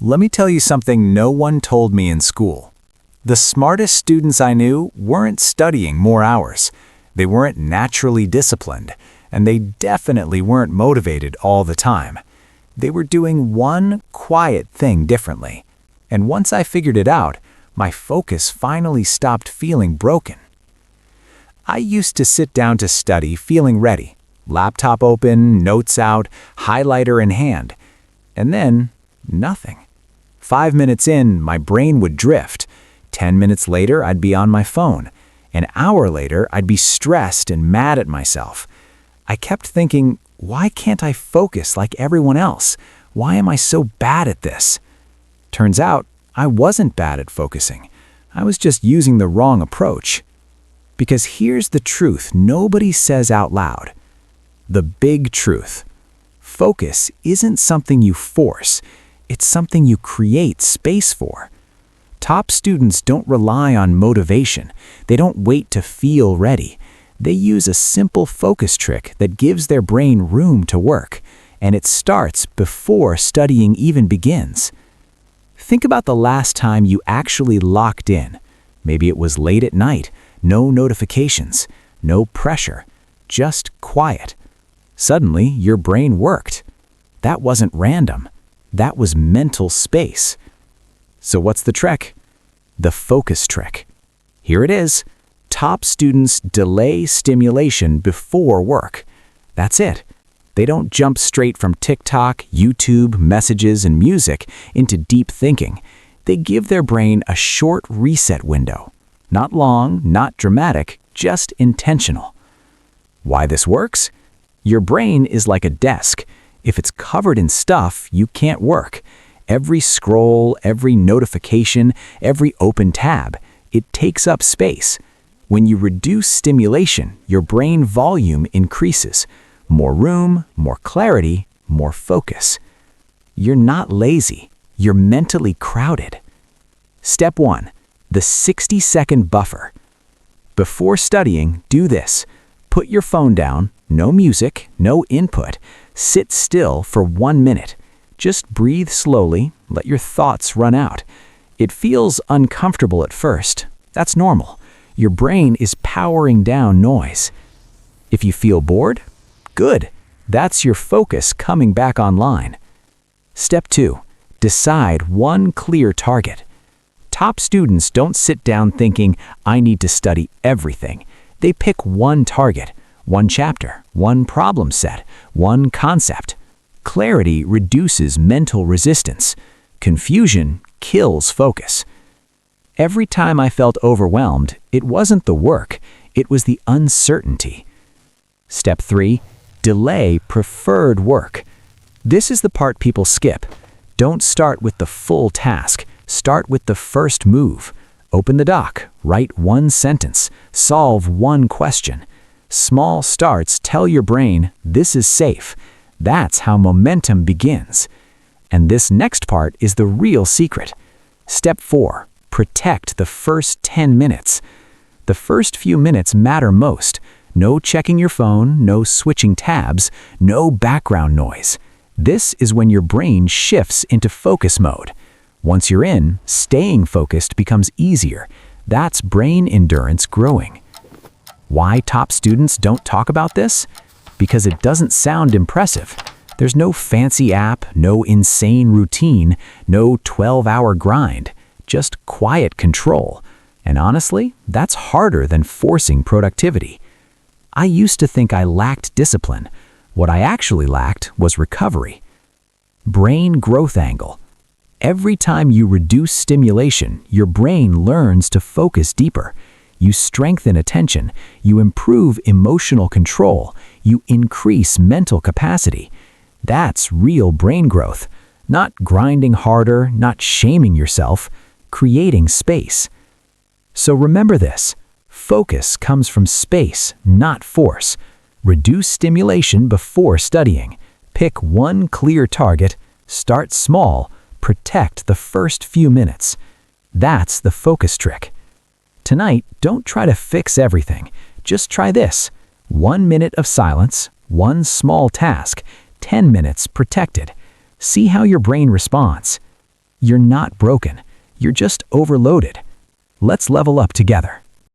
Let me tell you something no one told me in school. The smartest students I knew weren't studying more hours. They weren't naturally disciplined, and they definitely weren't motivated all the time. They were doing one quiet thing differently. And once I figured it out, my focus finally stopped feeling broken. I used to sit down to study feeling ready, laptop open, notes out, highlighter in hand, and then nothing. 5 minutes in, my brain would drift. 10 minutes later, I'd be on my phone. An hour later, I'd be stressed and mad at myself. I kept thinking, why can't I focus like everyone else? Why am I so bad at this? Turns out, I wasn't bad at focusing. I was just using the wrong approach. Because here's the truth nobody says out loud. The big truth. Focus isn't something you force. It's something you create space for. Top students don't rely on motivation. They don't wait to feel ready. They use a simple focus trick that gives their brain room to work, and it starts before studying even begins. Think about the last time you actually locked in. Maybe it was late at night, no notifications, no pressure, just quiet. Suddenly, your brain worked. That wasn't random. That was mental space. So what's the trick? The focus trick. Here it is. Top students delay stimulation before work. That's it. They don't jump straight from TikTok, YouTube, messages, and music into deep thinking. They give their brain a short reset window. Not long, not dramatic, just intentional. Why this works? Your brain is like a desk. If it's covered in stuff, you can't work. Every scroll, every notification, every open tab, it takes up space. When you reduce stimulation, your brain volume increases. More room, more clarity, more focus. You're not lazy. You're mentally crowded. Step 1. The 60-second buffer. Before studying, do this. Put your phone down, no music, no input. Sit still for 1 minute. Just breathe slowly, let your thoughts run out. It feels uncomfortable at first. That's normal. Your brain is powering down noise. If you feel bored, good. That's your focus coming back online. Step 2. Decide one clear target. Top students don't sit down thinking, I need to study everything. They pick one target, one chapter, one problem set, one concept. Clarity reduces mental resistance. Confusion kills focus. Every time I felt overwhelmed, it wasn't the work, it was the uncertainty. Step 3. Delay preferred work. This is the part people skip. Don't start with the full task. Start with the first move. Open the doc, write one sentence, solve one question. Small starts tell your brain, this is safe. That's how momentum begins. And this next part is the real secret. Step 4. Protect the first 10 minutes. The first few minutes matter most. No checking your phone, no switching tabs, no background noise. This is when your brain shifts into focus mode. Once you're in, staying focused becomes easier. That's brain endurance growing. Why top students don't talk about this? Because it doesn't sound impressive. There's no fancy app, no insane routine, no 12-hour grind, just quiet control. And honestly, that's harder than forcing productivity. I used to think I lacked discipline. What I actually lacked was recovery. Brain growth angle. Every time you reduce stimulation, your brain learns to focus deeper. You strengthen attention, you improve emotional control, you increase mental capacity. That's real brain growth. Not grinding harder, not shaming yourself, creating space. So remember this, focus comes from space, not force. Reduce stimulation before studying. Pick one clear target, start small, protect the first few minutes. That's the focus trick. Tonight, don't try to fix everything. Just try this. 1 minute of silence, one small task, 10 minutes protected. See how your brain responds. You're not broken. You're just overloaded. Let's level up together.